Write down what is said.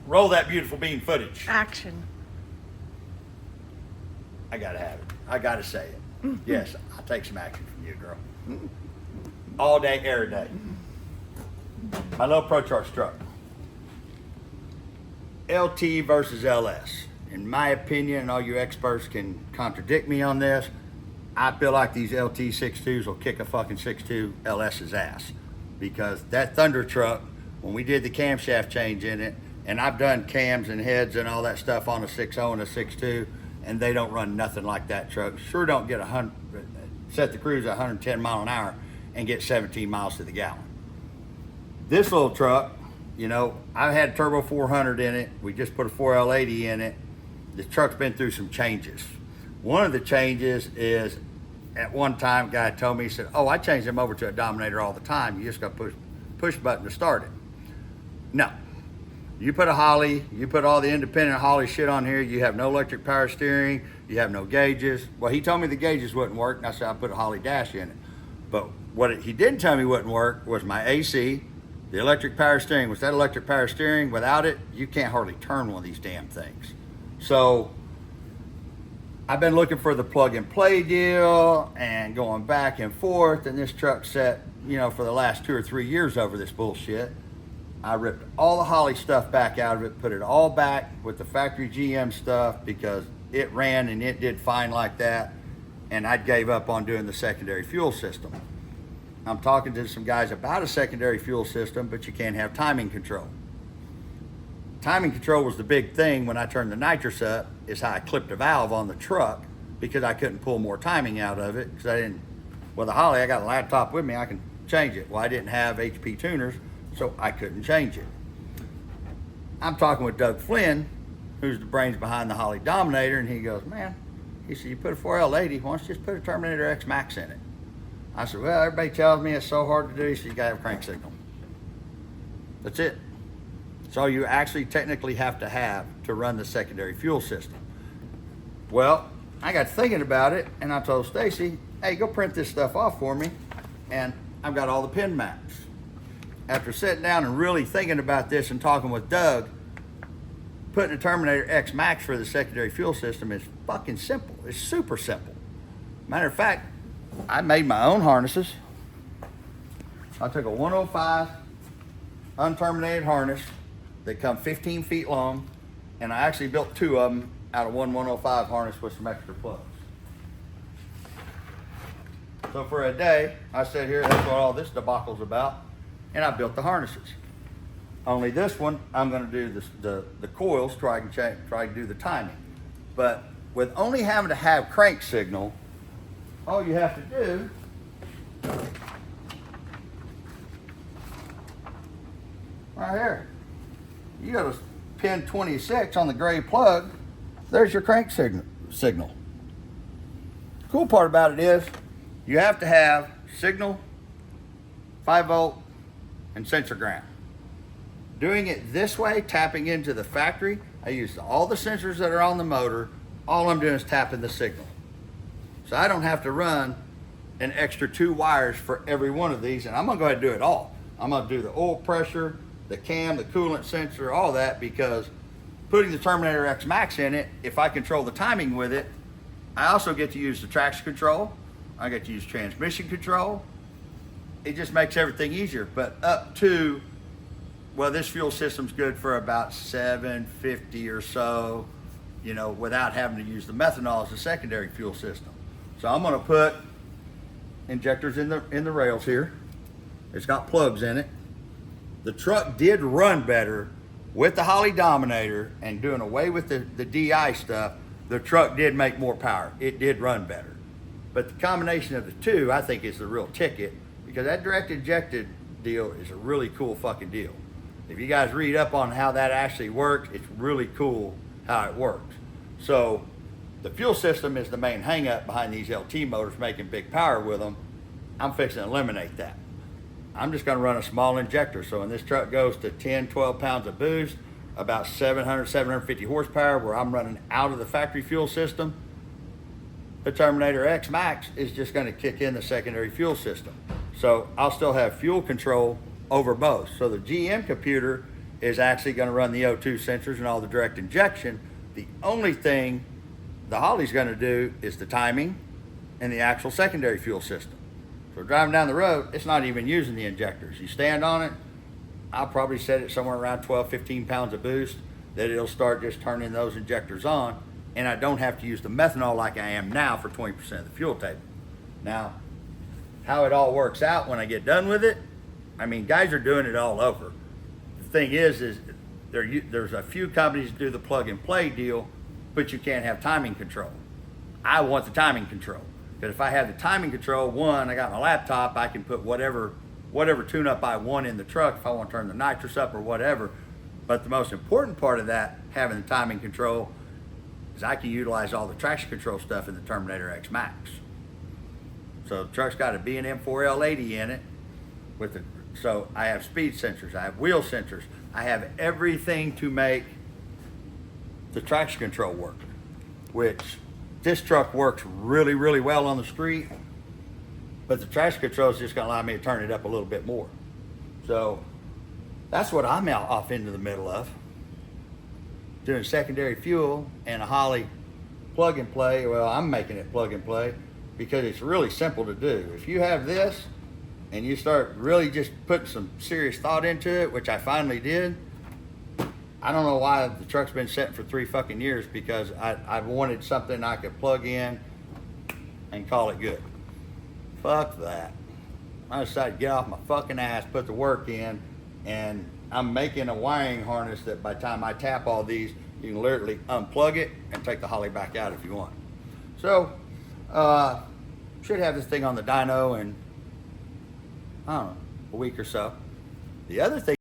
Roll that beautiful bean footage. Action. I gotta have it. I gotta say it. Yes, I'll take some action from you, girl. All day, every day. My little ProCharged truck. LT versus LS. In my opinion, and all you experts can contradict me on this, I feel like these LT 6.2s will kick a fucking 6.2 LS's ass. Because that Thunder truck, when we did the camshaft change in it, and I've done cams and heads and all that stuff on a 6.0 and a 6.2, and they don't run nothing like that truck. Sure don't get set the cruise at 110 mile an hour and get 17 miles to the gallon. This little truck, you know, I had a turbo 400 in it. We just put a 4L80 in it. The truck's been through some changes. One of the changes is, at one time, a guy told me, he said, oh, I changed them over to a Dominator all the time. You just got to push button to start it. No. You put a Holly, you put all the independent Holly shit on here, you have no electric power steering, you have no gauges. Well, he told me the gauges wouldn't work, and I said I put a Holly dash in it. But what he didn't tell me wouldn't work was my AC, the electric power steering. With that electric power steering, without it, you can't hardly turn one of these damn things. So I've been looking for the plug and play deal and going back and forth, and this truck set, you know, for the last 2 or 3 years over this bullshit. I ripped all the Holly stuff back out of it, put it all back with the factory GM stuff because it ran and it did fine like that, and I gave up on doing the secondary fuel system. I'm talking to some guys about a secondary fuel system, but you can't have timing control. Timing control was the big thing when I turned the nitrous up, is how I clipped a valve on the truck because I couldn't pull more timing out of it because I didn't, well, the Holly, I got a laptop with me, I can change it. Well, I didn't have HP tuners, so I couldn't change it. I'm talking with Doug Flynn, who's the brains behind the Holly Dominator, and he goes, man, he said, you put a 4L80, why don't you just put a Terminator X Max in it? I said, well, everybody tells me it's so hard to do. He said, you gotta have a crank signal. That's it. That's all you actually technically have to run the secondary fuel system. Well, I got thinking about it, and I told Stacy, hey, go print this stuff off for me, and I've got all the pin maps. After sitting down and really thinking about this and talking with Doug, putting a Terminator X Max for the secondary fuel system is fucking simple. It's super simple. Matter of fact, I made my own harnesses. I took a 105 unterminated harness that come 15 feet long, and I actually built 2 of them out of one 105 harness with some extra plugs. So for a day, I sat here, that's what all this debacle's about, and I built the harnesses. Only this one, I'm gonna do the coils, try to do the timing. But with only having to have crank signal, all you have to do right here, you go to pin 26 on the gray plug, there's your crank signal. The cool part about it is you have to have signal, 5 volt, and sensor ground. Doing it this way, tapping into the factory, I use all the sensors that are on the motor. All I'm doing is tapping the signal. So I don't have to run an extra 2 wires for every one of these, and I'm gonna go ahead and do it all. I'm gonna do the oil pressure, the cam, the coolant sensor, all that, because putting the Terminator X Max in it, if I control the timing with it, I also get to use the traction control, I get to use transmission control. It just makes everything easier. But up to, well, this fuel system's good for about 750 or so, you know, without having to use the methanol as a secondary fuel system. So I'm gonna put injectors in the rails here. It's got plugs in it. The truck did run better with the Holly Dominator, and doing away with the DI stuff, the truck did make more power. It did run better. But the combination of the two, I think, is the real ticket, because that direct injected deal is a really cool fucking deal. If you guys read up on how that actually works, it's really cool how it works. So the fuel system is the main hang up behind these LT motors making big power with them. I'm fixing to eliminate that. I'm just gonna run a small injector. So when this truck goes to 10, 12 pounds of boost, about 700, 750 horsepower, where I'm running out of the factory fuel system, the Terminator X Max is just gonna kick in the secondary fuel system. So I'll still have fuel control over both. So the GM computer is actually going to run the O2 sensors and all the direct injection. The only thing the Holley's going to do is the timing and the actual secondary fuel system. So driving down the road, it's not even using the injectors. You stand on it, I'll probably set it somewhere around 12, 15 pounds of boost, that it'll start just turning those injectors on, and I don't have to use the methanol like I am now for 20% of the fuel table. Now, how it all works out when I get done with it, I mean, guys are doing it all over. The thing is there's a few companies that do the plug and play deal, but you can't have timing control. I want the timing control. Because if I have the timing control, one, I got my laptop, I can put whatever tune-up I want in the truck, if I want to turn the nitrous up or whatever. But the most important part of that, having the timing control, is I can utilize all the traction control stuff in the Terminator X Max. So the truck's got a B&M 4L80 in it. So I have speed sensors, I have wheel sensors, I have everything to make the traction control work, which this truck works really, really well on the street, but the traction control is just going to allow me to turn it up a little bit more. So that's what I'm out off into the middle of, doing secondary fuel and a Holley plug and play. Well, I'm making it plug and play because it's really simple to do. If you have this and you start really just putting some serious thought into it, which I finally did, I don't know why the truck's been sitting for 3 fucking years, because I wanted something I could plug in and call it good. Fuck that. I decided to get off my fucking ass, put the work in, and I'm making a wiring harness that by the time I tap all these, you can literally unplug it and take the Holley back out if you want. So, should have this thing on the dyno in, I don't know, a week or so. The other thing